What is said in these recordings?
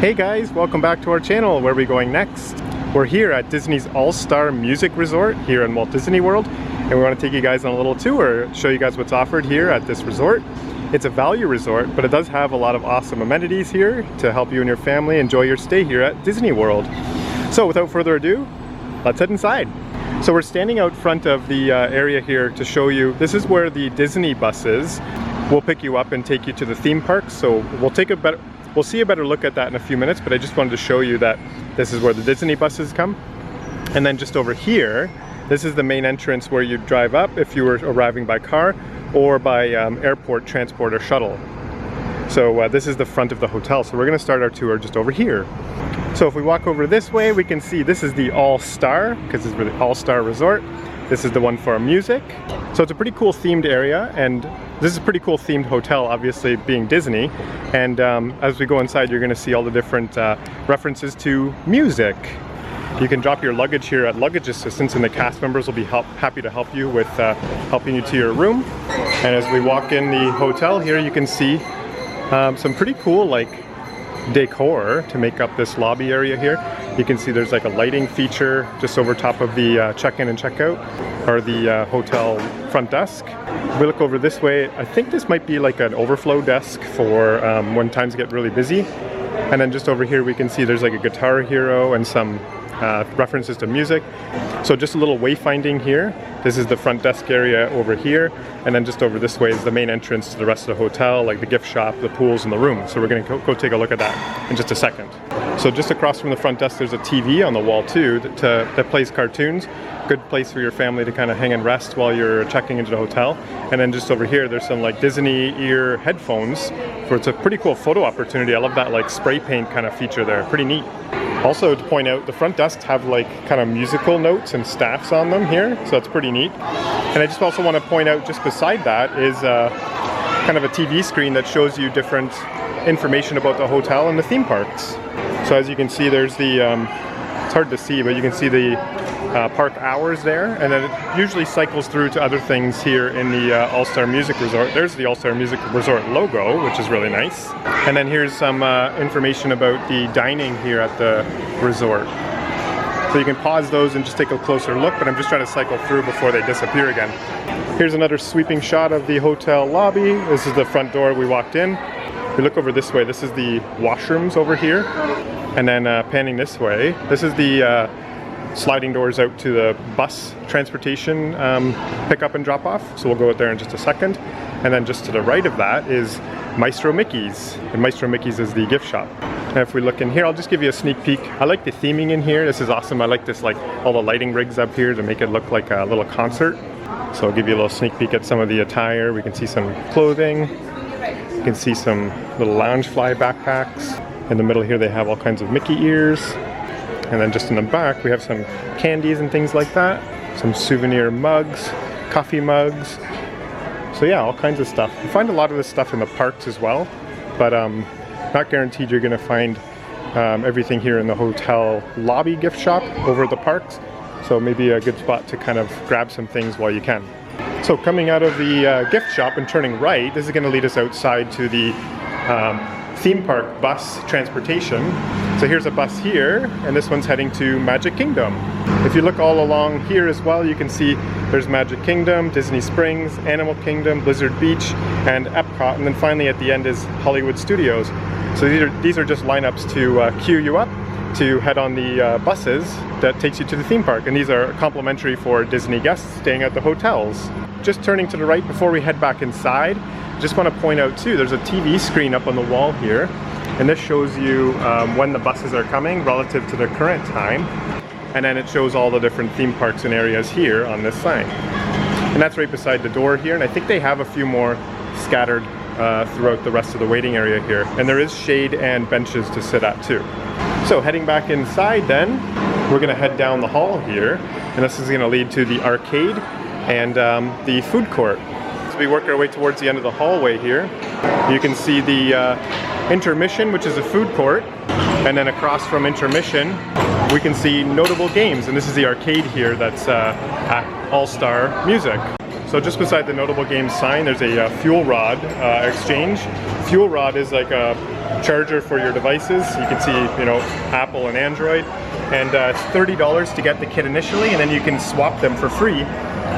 Hey guys, welcome back to our channel. Where are we going next? We're here at Disney's All-Star Music Resort here in Walt Disney World, and we want to take you guys on a little tour, show you guys what's offered here at this resort. It's a value resort, but it does have a lot of awesome amenities here to help you and your family enjoy your stay here at Disney World. So without further ado, let's head inside. So we're standing out front of the area here to show you, this is where the Disney buses will pick you up and take you to the theme parks. So we'll see a better look at that in a few minutes, but I just wanted to show you that this is where the Disney buses come. And then just over here, this is the main entrance where you drive up if you were arriving by car or by airport transport or shuttle. So this is the front of the hotel. So we're gonna start our tour just over here. So if we walk over this way, we can see this is the All-Star, because this is the All-Star Resort. This is the one for our music. So it's a pretty cool themed area, and this is a pretty cool themed hotel, obviously being Disney. And as we go inside, you're gonna see all the different references to music. You can drop your luggage here at luggage assistance, and the cast members will be happy to help you with helping you to your room. And as we walk in the hotel here, you can see some pretty cool decor to make up this lobby area here. You can see there's like a lighting feature just over top of the check-in and check-out, or the hotel front desk. If we look over this way, I think this might be like an overflow desk for when times get really busy. And then just over here we can see there's like a Guitar Hero and some references to music. So just a little wayfinding here. This is the front desk area over here, and then just over this way is the main entrance to the rest of the hotel, like the gift shop, the pools, and the room. So we're gonna go take a look at that in just a second. So just across from the front desk, there's a TV on the wall too that plays cartoons. Good place for your family to kind of hang and rest while you're checking into the hotel. And then just over here, there's some like Disney ear headphones. It's a pretty cool photo opportunity. I love that like spray paint kind of feature there, pretty neat. Also to point out, the front desks have like kind of musical notes and staffs on them here, so that's pretty neat. And I just also want to point out just beside that is kind of a TV screen that shows you different information about the hotel and the theme parks. So as you can see, there's the, it's hard to see, but you can see the park hours there, and then it usually cycles through to other things here in the All-Star Music Resort. There's the All-Star Music Resort logo, which is really nice. And then here's some information about the dining here at the resort. So you can pause those and just take a closer look, but I'm just trying to cycle through before they disappear again. Here's another sweeping shot of the hotel lobby. This is the front door we walked in. If we look over this way, this is the washrooms over here. And then panning this way, this is the sliding doors out to the bus transportation pickup and drop off. So we'll go out there in just a second. And then just to the right of that is Maestro Mickey's. And Maestro Mickey's is the gift shop. And if we look in here, I'll just give you a sneak peek. I like the theming in here. This is awesome. I like this, like all the lighting rigs up here to make it look like a little concert. So I'll give you a little sneak peek at some of the attire. We can see some clothing. You can see some little Loungefly backpacks. In the middle here they have all kinds of Mickey ears. And then just in the back we have some candies and things like that. Some souvenir mugs, coffee mugs. So yeah, all kinds of stuff. You find a lot of this stuff in the parks as well, but not guaranteed you're gonna find everything here in the hotel lobby gift shop over at the parks. So maybe a good spot to kind of grab some things while you can. So coming out of the gift shop and turning right, this is gonna lead us outside to the theme park bus transportation. So here's a bus here, and this one's heading to Magic Kingdom. If you look all along here as well, you can see there's Magic Kingdom, Disney Springs, Animal Kingdom, Blizzard Beach, and Epcot, and then finally at the end is Hollywood Studios. So these are just lineups to queue you up to head on the buses that takes you to the theme park, and these are complimentary for Disney guests staying at the hotels. Just turning to the right before we head back inside, just want to point out too, there's a TV screen up on the wall here, and this shows you when the buses are coming relative to the current time, and then it shows all the different theme parks and areas here on this sign. And that's right beside the door here, and I think they have a few more scattered throughout the rest of the waiting area here, and there is shade and benches to sit at too. So heading back inside then, we're going to head down the hall here, and this is going to lead to the arcade and the food court. So we work our way towards the end of the hallway here. You can see the intermission, which is a food court, and then across from intermission we can see notable games, and this is the arcade here that's at All-Star Music. So just beside the notable games sign, there's a fuel rod exchange. Fuel rod is like a charger for your devices. You can see, you know, Apple and Android. And it's $30 to get the kit initially, and then you can swap them for free,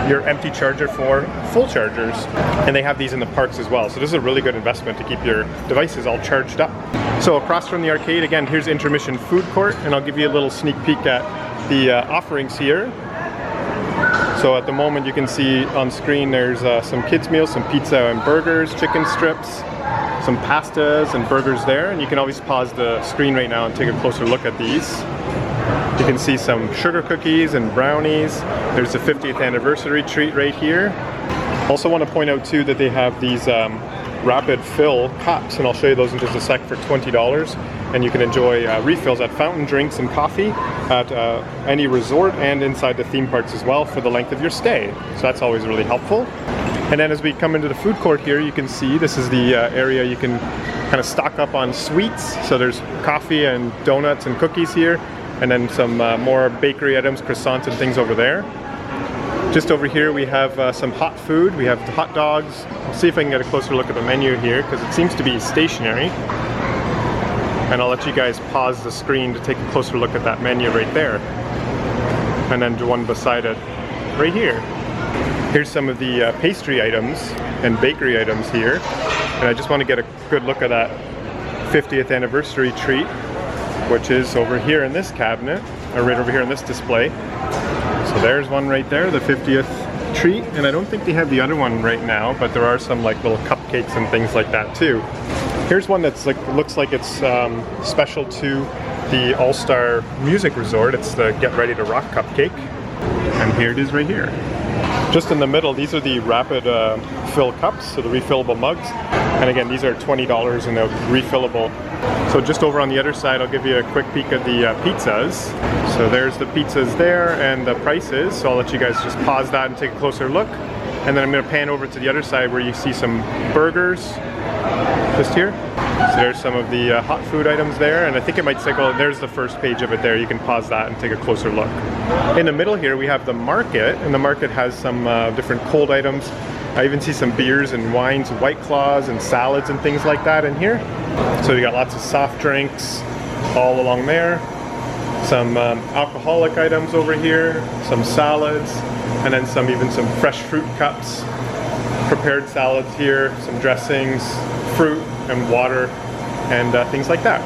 your empty charger for full chargers. And they have these in the parks as well. So this is a really good investment to keep your devices all charged up. So across from the arcade, again, here's Intermission Food Court, and I'll give you a little sneak peek at the offerings here. So at the moment you can see on screen there's some kids meals, some pizza and burgers, chicken strips, some pastas and burgers there, and you can always pause the screen right now and take a closer look at these. You can see some sugar cookies and brownies. There's the 50th anniversary treat right here. Also want to point out too that they have these rapid fill cups, and I'll show you those in just a sec, for $20. And you can enjoy refills at fountain drinks and coffee at any resort and inside the theme parks as well for the length of your stay. So that's always really helpful. And then as we come into the food court here, you can see this is the area you can kind of stock up on sweets. So there's coffee and donuts and cookies here, and then some more bakery items, croissants and things over there. Just over here we have some hot food. We have the hot dogs. I'll see if I can get a closer look at the menu here because it seems to be stationary. And I'll let you guys pause the screen to take a closer look at that menu right there. And then the one beside it right here. Here's some of the pastry items and bakery items here. And I just want to get a good look at that 50th anniversary treat, which is over here in this cabinet, or right over here in this display. So there's one right there, the 50th treat, and I don't think they have the other one right now, but there are some like little cupcakes and things like that too. Here's one that's like, looks like it's special to the All-Star Music Resort. It's the Get Ready to Rock cupcake, and here it is right here. Just in the middle, these are the rapid fill cups, so the refillable mugs. And again, these are $20 and they're refillable. So just over on the other side, I'll give you a quick peek at the pizzas. So there's the pizzas there and the prices. So I'll let you guys just pause that and take a closer look. And then I'm going to pan over to the other side where you see some burgers, just here. So there's some of the hot food items there, and I think it might cycle. There's the first page of it there. You can pause that and take a closer look. In the middle here we have the market, and the market has some different cold items. I even see some beers and wines, White Claws and salads and things like that in here. So you got lots of soft drinks all along there. Some alcoholic items over here, some salads, and then even some fresh fruit cups, prepared salads here, some dressings, fruit and water, and things like that.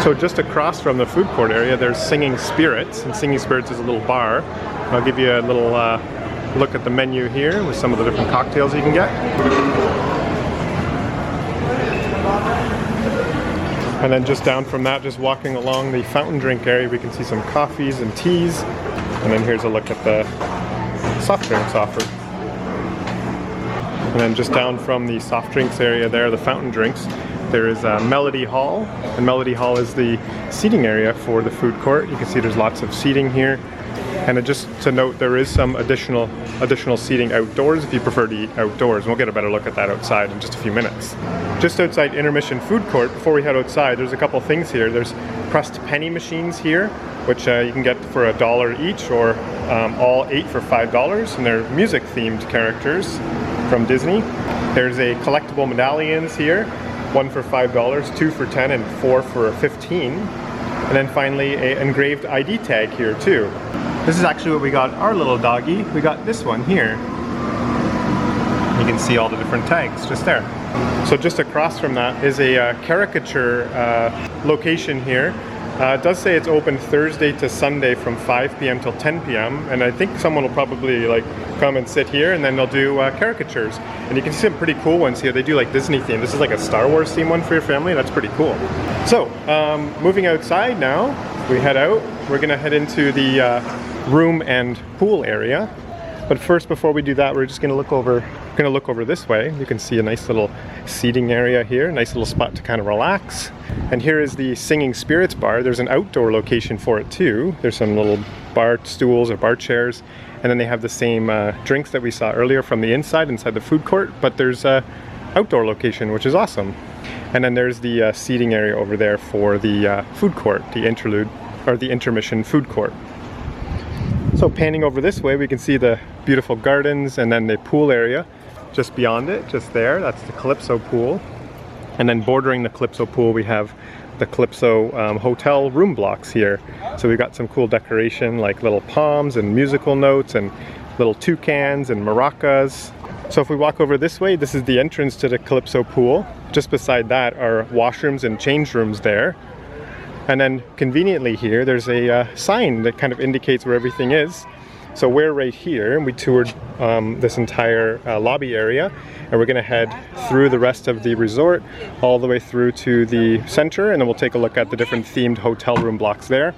So just across from the food court area, there's Singing Spirits, and Singing Spirits is a little bar. I'll give you a little look at the menu here with some of the different cocktails you can get. And then just down from that, just walking along the fountain drink area, we can see some coffees and teas. And then here's a look at the soft drinks offered. And then just down from the soft drinks area there, the fountain drinks, there is Melody Hall. And Melody Hall is the seating area for the food court. You can see there's lots of seating here. And just to note, there is some additional seating outdoors if you prefer to eat outdoors. We'll get a better look at that outside in just a few minutes. Just outside Intermission Food Court, before we head outside, there's a couple things here. There's pressed penny machines here, which you can get for $1 each, or all 8 for $5, and they're music-themed characters from Disney. There's a collectible medallions here, 1 for $5, 2 for $10, and 4 for $15. And then finally, an engraved ID tag here too. This is actually what we got our little doggy. We got this one here. You can see all the different tags just there. So just across from that is a caricature location here. It does say it's open Thursday to Sunday from 5 p.m. till 10 p.m. And I think someone will probably like come and sit here, and then they'll do caricatures. And you can see some pretty cool ones here. They do like Disney theme. This is like a Star Wars theme one for your family. That's pretty cool. So moving outside now, we head out. We're gonna head into the room and pool area. But first, before we do that, we're just gonna look over this way. You can see a nice little seating area here, nice little spot to kind of relax. And here is the Singing Spirits bar. There's an outdoor location for it too. There's some little bar stools or bar chairs, and then they have the same drinks that we saw earlier from the inside the food court, but there's a outdoor location, which is awesome. And then there's the seating area over there for the food court, the interlude, or the intermission food court. So panning over this way, we can see the beautiful gardens and then the pool area just beyond it, just there. That's the Calypso pool. And then bordering the Calypso pool, we have the Calypso hotel room blocks here. So we've got some cool decoration like little palms and musical notes and little toucans and maracas. So if we walk over this way, this is the entrance to the Calypso pool. Just beside that are washrooms and change rooms there. And then conveniently here, there's a sign that kind of indicates where everything is. So we're right here, and we toured this entire lobby area, and we're gonna head through the rest of the resort, all the way through to the center, and then we'll take a look at the different themed hotel room blocks there.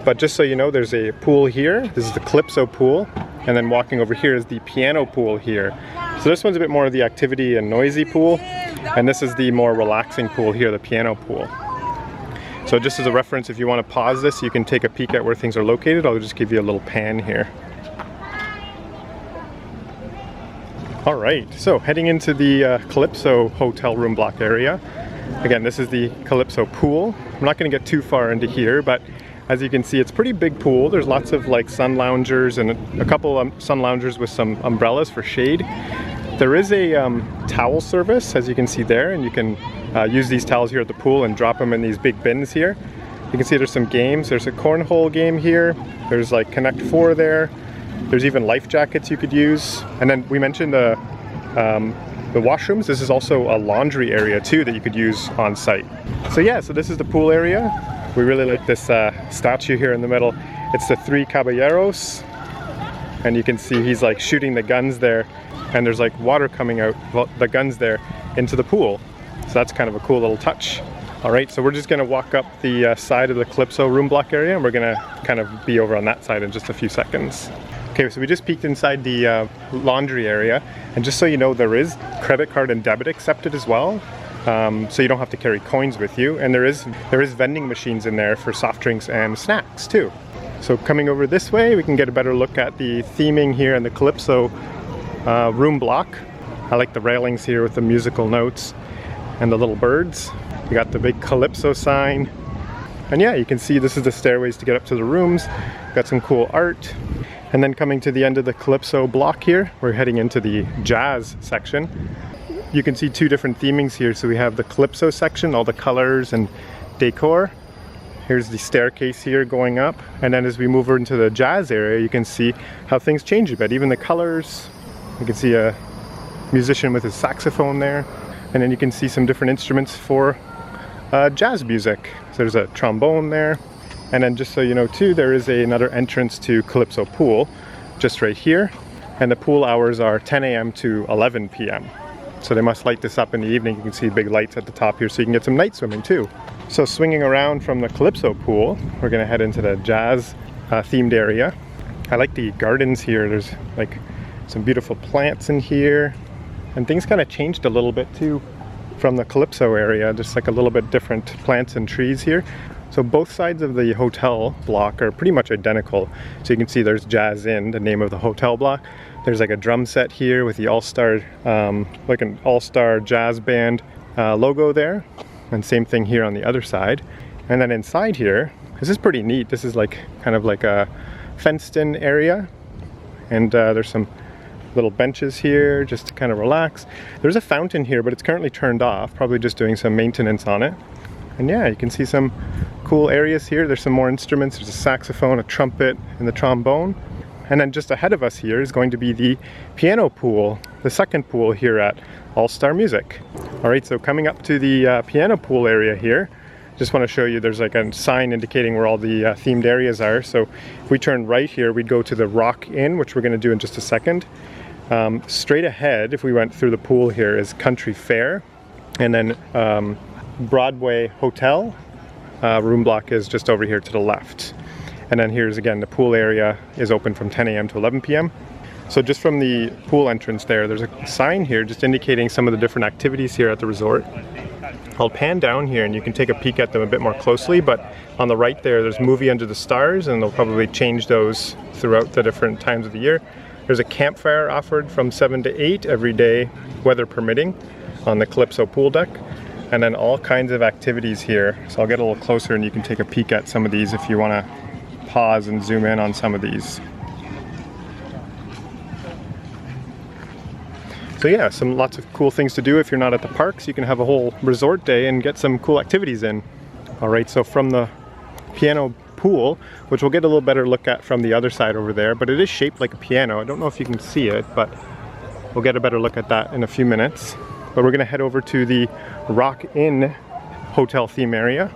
But just so you know, there's a pool here. This is the Calypso pool, and then walking over here is the piano pool here. So this one's a bit more of the activity and noisy pool, and this is the more relaxing pool here, the piano pool. So just as a reference, if you want to pause this, you can take a peek at where things are located. I'll just give you a little pan here. All right, so heading into the Calypso hotel room block area. Again, this is the Calypso pool. I'm not going to get too far into here, but as you can see, it's a pretty big pool. There's lots of like sun loungers and a couple sun loungers with some umbrellas for shade. There is a towel service, as you can see there, and you can use these towels here at the pool and drop them in these big bins here. You can see there's some games. There's a cornhole game here. There's like Connect 4 there. There's even life jackets you could use. And then we mentioned the washrooms. This is also a laundry area too that you could use on site. So yeah, so this is the pool area. We really like this statue here in the middle. It's the Three Caballeros. And you can see he's like shooting the guns there. And there's like water coming out, well, the guns there, into the pool. So that's kind of a cool little touch. All right, so we're just gonna walk up the side of the Calypso room block area, and we're gonna kind of be over on that side in just a few seconds. Okay, so we just peeked inside the laundry area, and just so you know, there is credit card and debit accepted as well. So you don't have to carry coins with you, and there is vending machines in there for soft drinks and snacks too. So coming over this way, we can get a better look at the theming here in the Calypso room block. I like the railings here with the musical notes and the little birds. You got the big Calypso sign. And yeah, you can see this is the stairways to get up to the rooms. Got some cool art. And then coming to the end of the Calypso block here, we're heading into the jazz section. You can see two different themings here. So we have the Calypso section, all the colors and decor. Here's the staircase here going up. And then as we move over into the jazz area, you can see how things change a bit. Even the colors. You can see a musician with his saxophone there. And then you can see some different instruments for jazz music. So there's a trombone there. And then just so you know too, there is another entrance to Calypso pool just right here. And the pool hours are 10 a.m. to 11 p.m. So they must light this up in the evening. You can see big lights at the top here so you can get some night swimming too. So swinging around from the Calypso pool, we're gonna head into the jazz themed area. I like the gardens here. There's like some beautiful plants in here. And things kind of changed a little bit too from the Calypso area, just like a little bit different plants and trees here. So both sides of the hotel block are pretty much identical. So you can see there's Jazz Inn, the name of the hotel block. There's like a drum set here with the all-star, like an all-star jazz band logo there. And same thing here on the other side. And then inside here, this is pretty neat. This is like kind of like a fenced-in area. And there's some little benches here just to kind of relax. There's a fountain here, but it's currently turned off, probably just doing some maintenance on it. And yeah, you can see some cool areas here. There's some more instruments. There's a saxophone, a trumpet, and the trombone. And then just ahead of us here is going to be the piano pool, the second pool here at All-Star Music. All right, so coming up to the piano pool area here, just want to show you there's like a sign indicating where all the themed areas are. So if we turn right here, we'd go to the Rock Inn, which we're going to do in just a second. Straight ahead, if we went through the pool here, is Country Faire. And then Broadway Hotel room block is just over here to the left. And then here's again, the pool area is open from 10 a.m. to 11 p.m. So just from the pool entrance there, there's a sign here just indicating some of the different activities here at the resort. I'll pan down here and you can take a peek at them a bit more closely, but on the right there, there's Movie Under the Stars, and they'll probably change those throughout the different times of the year. There's a campfire offered from 7 to 8 every day, weather permitting, on the Calypso pool deck. And then all kinds of activities here. So I'll get a little closer and you can take a peek at some of these if you want to pause and zoom in on some of these. So yeah, lots of cool things to do if you're not at the parks. You can have a whole resort day and get some cool activities in. All right, so from the piano pool, which we'll get a little better look at from the other side over there, but it is shaped like a piano. I don't know if you can see it, but we'll get a better look at that in a few minutes. But we're gonna head over to the Rock Inn hotel theme area.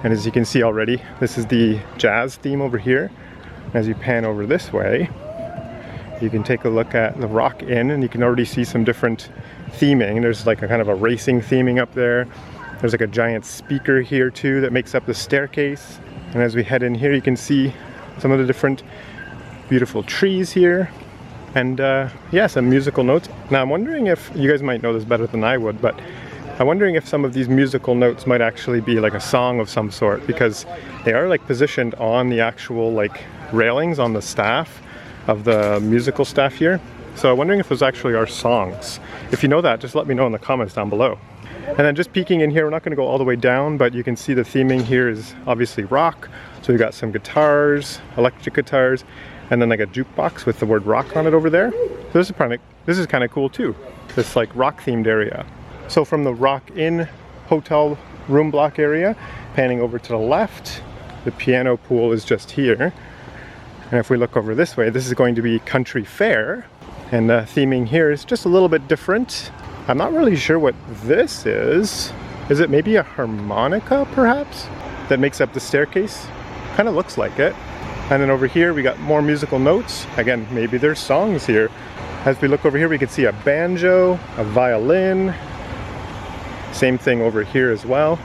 And as you can see already, this is the jazz theme over here. As you pan over this way, you can take a look at the Rock Inn, and you can already see some different theming. There's like a kind of a racing theming up there. There's like a giant speaker here too that makes up the staircase. And as we head in here, you can see some of the different beautiful trees here. And yeah, some musical notes. Now I'm wondering if, you guys might know this better than I would, but I'm wondering if some of these musical notes might actually be like a song of some sort, because they are like positioned on the actual like railings on the staff of the musical staff here. So I'm wondering if those actually are songs. If you know that, just let me know in the comments down below. And then just peeking in here, we're not going to go all the way down, but you can see the theming here is obviously rock. So we've got some guitars, electric guitars, and then like a jukebox with the word rock on it over there. So this is kind of cool too, this like rock themed area. So from the Rock Inn hotel room block area, panning over to the left, the piano pool is just here. And if we look over this way, this is going to be Country Faire. And the theming here is just a little bit different. I'm not really sure what this is. Is it maybe a harmonica, perhaps? That makes up the staircase? Kind of looks like it. And then over here, we got more musical notes. Again, maybe there's songs here. As we look over here, we can see a banjo, a violin. Same thing over here as well.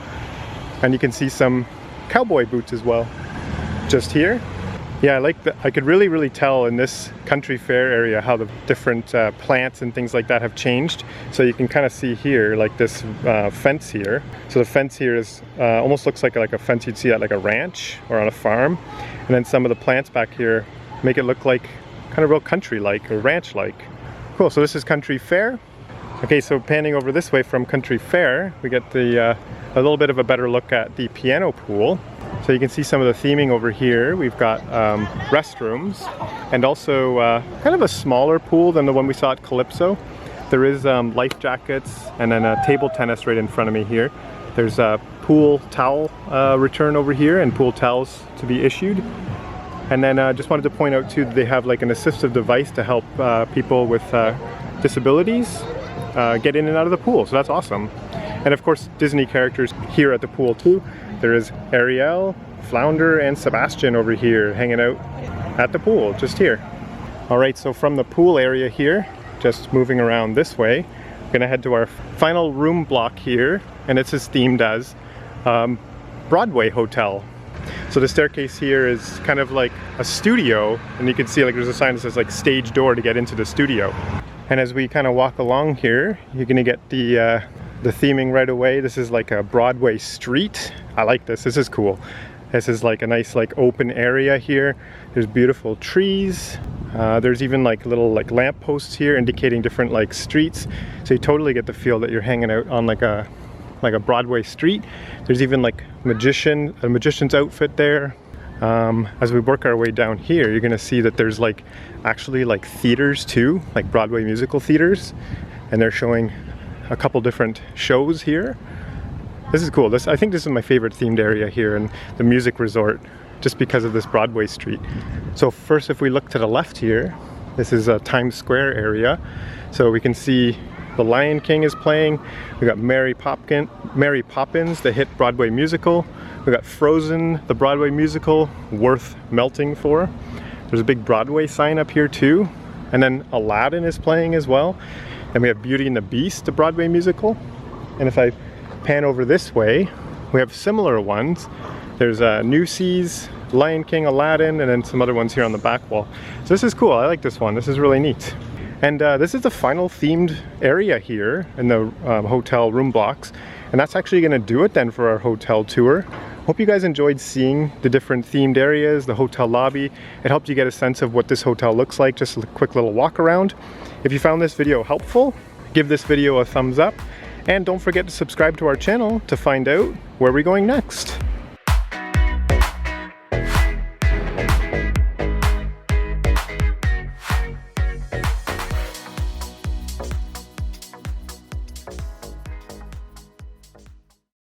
And you can see some cowboy boots as well. Just here. Yeah, I like that. I could really tell in this Country Faire area how the different plants and things like that have changed. So you can kind of see here, like this fence here. So the fence here is almost looks like a fence you'd see at like a ranch or on a farm. And then some of the plants back here make it look like kind of real country-like or ranch-like. Cool, so this is Country Faire. Okay, so panning over this way from Country Faire, we get a little bit of a better look at the piano pool. So you can see some of the theming over here. We've got restrooms and also kind of a smaller pool than the one we saw at Calypso. There is life jackets and then a table tennis right in front of me here. There's a pool towel return over here and pool towels to be issued. And then just wanted to point out too, they have like an assistive device to help people with disabilities get in and out of the pool. So that's awesome. And of course, Disney characters here at the pool too. There is Ariel, Flounder, and Sebastian over here hanging out at the pool, just here. All right, so from the pool area here, just moving around this way, we're gonna head to our final room block here, and it's as themed as Broadway Hotel. So the staircase here is kind of like a studio, and you can see like there's a sign that says like stage door to get into the studio. And as we kind of walk along here, you're gonna get the theming right away. This is like a Broadway street. I like this. This is cool. This is like a nice like open area here. There's beautiful trees. There's even like little like lamp posts here indicating different like streets. So you totally get the feel that you're hanging out on like a Broadway street. There's even like a magician's outfit there. As we work our way down here, you're gonna see that there's like actually like theaters too, like Broadway musical theaters, and they're showing a couple different shows here. This is cool. I think this is my favorite themed area here in the music resort, just because of this Broadway street. So first, if we look to the left here, this is a Times Square area. So we can see The Lion King is playing. We got Mary Poppins, the hit Broadway musical. We got Frozen, the Broadway musical, worth melting for. There's a big Broadway sign up here too. And then Aladdin is playing as well. And we have Beauty and the Beast, the Broadway musical. And if I pan over this way, we have similar ones. There's Newsies, Lion King, Aladdin, and then some other ones here on the back wall. So this is cool. I like this one. This is really neat. And this is the final themed area here in the hotel room blocks. And that's actually going to do it then for our hotel tour. Hope you guys enjoyed seeing the different themed areas, the hotel lobby. It helped you get a sense of what this hotel looks like, just a quick little walk around. If you found this video helpful, give this video a thumbs up, and don't forget to subscribe to our channel to find out where we're going next.